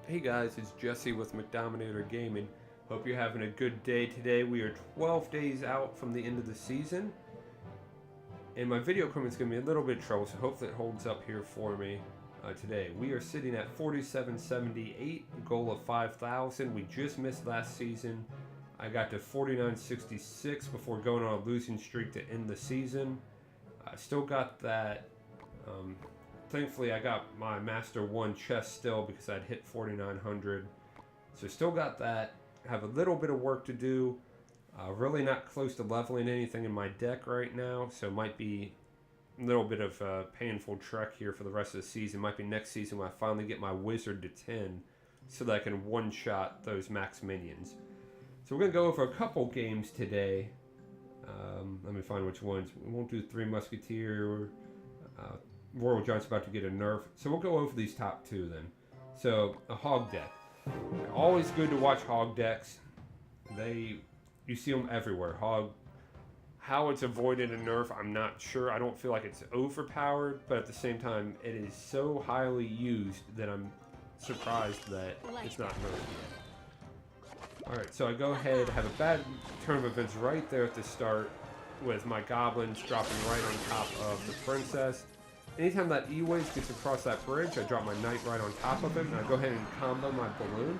Hey guys, it's Jesse with McDominator Gaming. Hope you're having a good day today. We are 12 days out from the end of the season. And my video equipment's going to be a little bit trouble, so hopefully it holds up here for me today. We are sitting at 4778, goal of 5,000. We just missed last season. I got to 4966 before going on a losing streak to end the season. I still got that. Thankfully, I got my Master 1 chest still because I'd hit 4,900. So still got that. Have a little bit of work to do. Really not close to leveling anything in my deck right now. So it might be a little bit of a painful trek here for the rest of the season. Might be next season when I finally get my wizard to 10 so that I can one-shot those max minions. So we're going to go over a couple games today. Let me find which ones. We won't do Three Musketeer. Royal Giant's about to get a nerf. So we'll go over these top two then. So, a hog deck. Always good to watch hog decks. You see them everywhere. Hog, how it's avoided a nerf, I'm not sure. I don't feel like it's overpowered, but at the same time, it is so highly used that I'm surprised that it's not nerfed yet. Alright, so I go ahead, have a bad turn of events right there at the start with my goblins dropping right on top of the princess. Anytime that E-Waze gets across that bridge, I drop my knight right on top of him, and I go ahead and combo my balloon.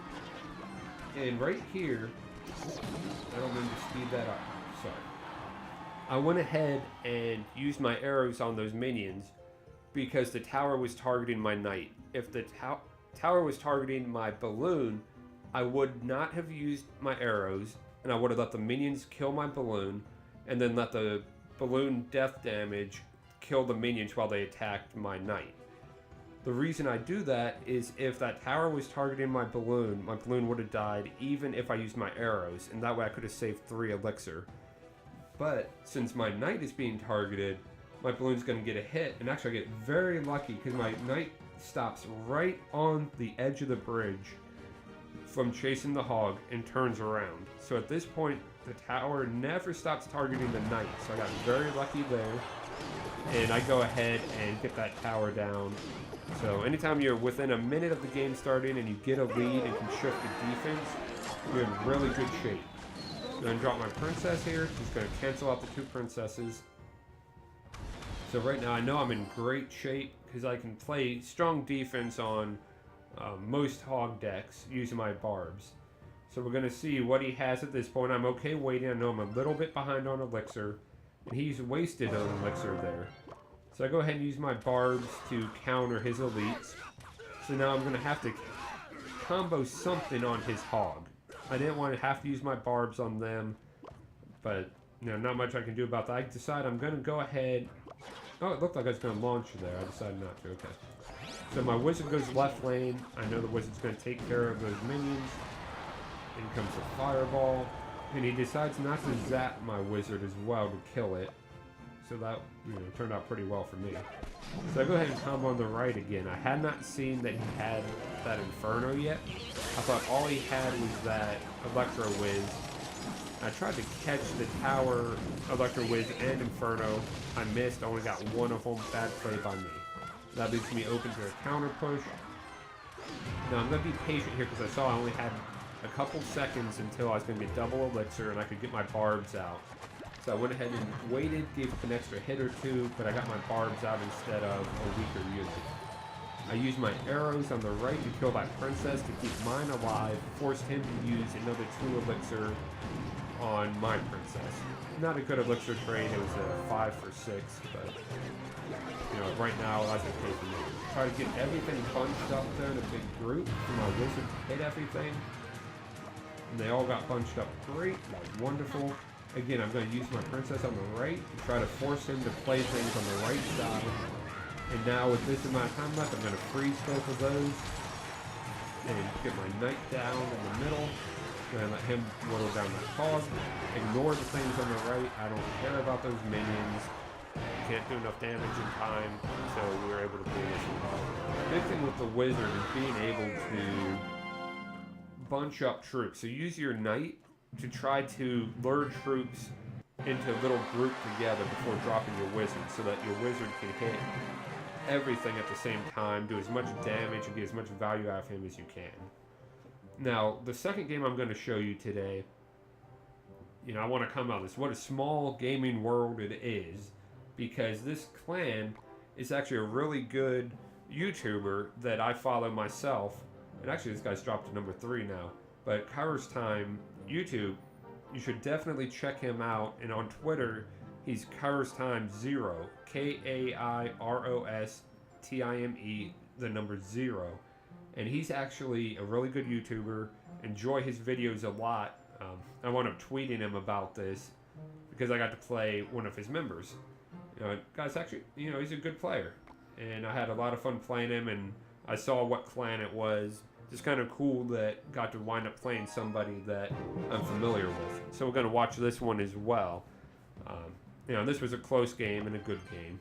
And right here, I don't mean to speed that up, sorry. I went ahead and used my arrows on those minions because the tower was targeting my knight. If the tower was targeting my balloon, I would not have used my arrows, and I would have let the minions kill my balloon, and then let the balloon death damage kill the minions while they attacked my knight. The reason I do that is if that tower was targeting my balloon would have died even if I used my arrows, and that way I could have saved 3 elixir. But since my knight is being targeted, my balloon's going to get a hit, and actually I get very lucky because my knight stops right on the edge of the bridge from chasing the hog and turns around. So at this point, the tower never stops targeting the knight, so I got very lucky there. And I go ahead and get that tower down. So anytime you're within a minute of the game starting and you get a lead and can shift the defense, you're in really good shape. I'm going to drop my princess here. Just going to cancel out the 2 princesses. So right now I know I'm in great shape because I can play strong defense on most hog decks using my barbs. So we're going to see what he has at this point. I'm okay waiting. I know I'm a little bit behind on elixir. And he's wasted an elixir there. So I go ahead and use my barbs to counter his elites. So now I'm going to have to combo something on his hog. I didn't want to have to use my barbs on them. But, not much I can do about that. I decide I'm going to go ahead. Oh, it looked like I was going to launch there. I decided not to. Okay. So my wizard goes left lane. I know the wizard's going to take care of those minions. In comes the fireball. And he decides not to zap my wizard as well to kill it. So that turned out pretty well for me. So I go ahead and combo on the right again. I had not seen that he had that Inferno yet. I thought all he had was that Electro Whiz. I tried to catch the tower, Electro Whiz, and Inferno. I missed, only got one of them. Bad play by me. That leaves me open to a counter push. Now I'm going to be patient here because I saw I only had a couple seconds until I was going to get double elixir and I could get my barbs out. So I went ahead and waited, gave up an extra hit or 2, but I got my barbs out instead of a weaker unit. I used my arrows on the right to kill that princess to keep mine alive, forced him to use another 2 elixir on my princess. Not a good elixir trade, it was a 5 for 6, but right now that's okay for me. Try to get everything bunched up there in a big group for my wizard to hit everything. And they all got bunched up great, like wonderful. Again, I'm going to use my princess on the right to try to force him to play things on the right side. And now with this amount of time left, I'm going to freeze both of those. And get my knight down in the middle. And let him whittle down that hog. Ignore the things on the right. I don't care about those minions. Can't do enough damage in time, so we were able to pull this off. The big thing with the wizard is being able to bunch up troops. So use your knight to try to lure troops into a little group together before dropping your wizard so that your wizard can hit everything at the same time, do as much damage, and get as much value out of him as you can. Now, the second game I'm going to show you today, I want to come out this. What a small gaming world it is, because this clan is actually a really good YouTuber that I follow myself. And actually, this guy's dropped to number 3 now. But Kairos Time YouTube, you should definitely check him out. And on Twitter, he's Kairos Time 0, KAIROSTIME, the number 0. And he's actually a really good YouTuber. Enjoy his videos a lot. I wound up tweeting him about this because I got to play one of his members. Guy's actually, he's a good player. And I had a lot of fun playing him, and I saw what clan it was. Just kind of cool that got to wind up playing somebody that I'm familiar with. So we're going to watch this one as well. This was a close game and a good game.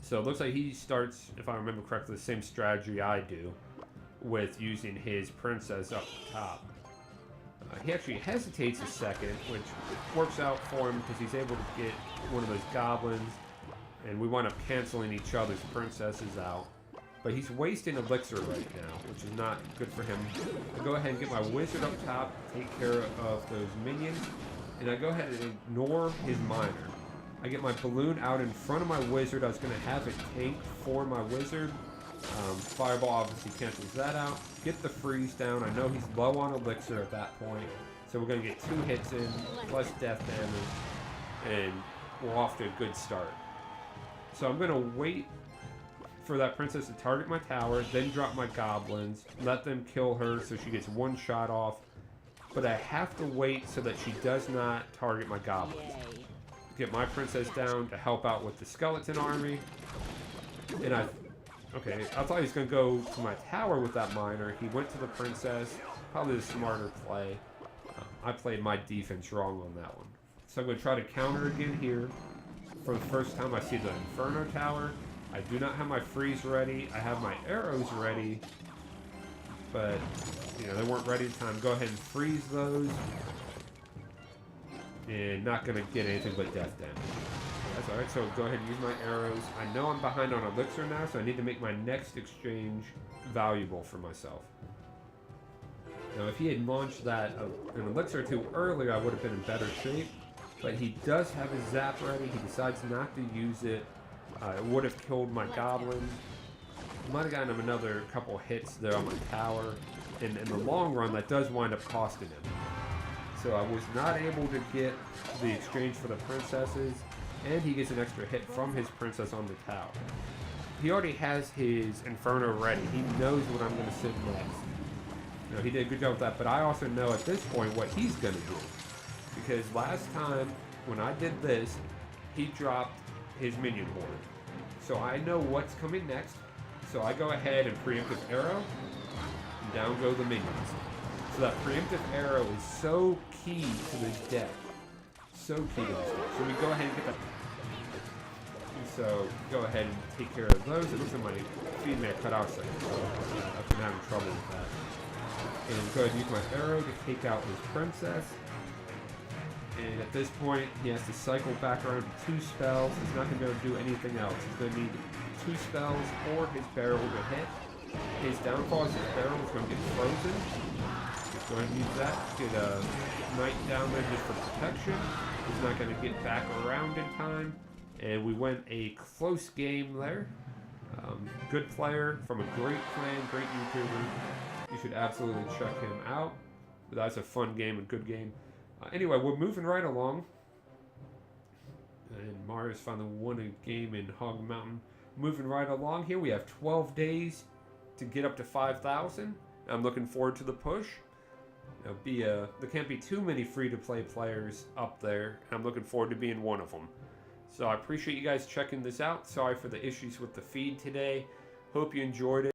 So it looks like he starts, if I remember correctly, the same strategy I do with using his princess up top. He actually hesitates a second, which works out for him because he's able to get one of those goblins, and we wind up canceling each other's princesses out. But he's wasting elixir right now, which is not good for him. I go ahead and get my wizard up top, take care of those minions, and I go ahead and ignore his miner. I get my balloon out in front of my wizard. I was going to have it tank for my wizard. Fireball obviously cancels that out. Get the freeze down. I know he's low on elixir at that point, so we're going to get 2 hits in, plus death damage, and we're off to a good start. So I'm going to wait for that princess to target my tower, then drop my goblins, let them kill her so she gets 1 shot off, but I have to wait so that she does not target my goblins. Get my princess down to help out with the skeleton army, and I thought he was going to go to my tower with that miner. He went to the princess, probably the smarter play. I played my defense wrong on that one. So I'm going to try to counter again here. For the first time I see the Inferno Tower. I do not have my freeze ready. I have my arrows ready, but they weren't ready in time. Go ahead and freeze those, and not going to get anything but death damage. That's alright, so go ahead and use my arrows. I know I'm behind on elixir now, so I need to make my next exchange valuable for myself. Now, if he had launched that an elixir or 2 earlier, I would have been in better shape. But he does have his zap ready. He decides not to use it. It would have killed my goblins. Might have gotten him another couple hits there on my tower. And in the long run, that does wind up costing him. So I was not able to get the exchange for the princesses. And he gets an extra hit from his princess on the tower. He already has his Inferno ready. He knows what I'm going to send next. He did a good job with that. But I also know at this point what he's going to do. Because last time, when I did this, he dropped his minion horde. So I know what's coming next. So I go ahead and preemptive arrow, and down go the minions. So that preemptive arrow is so key to this deck. So key to this deck. So we go ahead and get that. So go ahead and take care of those. It looks like my feed may have cut out a second, so I've been having trouble with that. And go ahead and use my arrow to take out his princess. And at this point, he has to cycle back around to 2 spells. He's not going to be able to do anything else. He's going to need 2 spells or his barrel to hit. His downfall is his barrel is going to get frozen. He's going to use that to get a knight down there just for protection. He's not going to get back around in time. And we went a close game there. Good player from a great clan, great YouTuber. You should absolutely check him out. But that's a fun game, a good game. Anyway, we're moving right along. And Mario's finally won a game in Hog Mountain. Moving right along here, we have 12 days to get up to 5,000. I'm looking forward to the push. There can't be too many free-to-play players up there. I'm looking forward to being one of them. So I appreciate you guys checking this out. Sorry for the issues with the feed today. Hope you enjoyed it.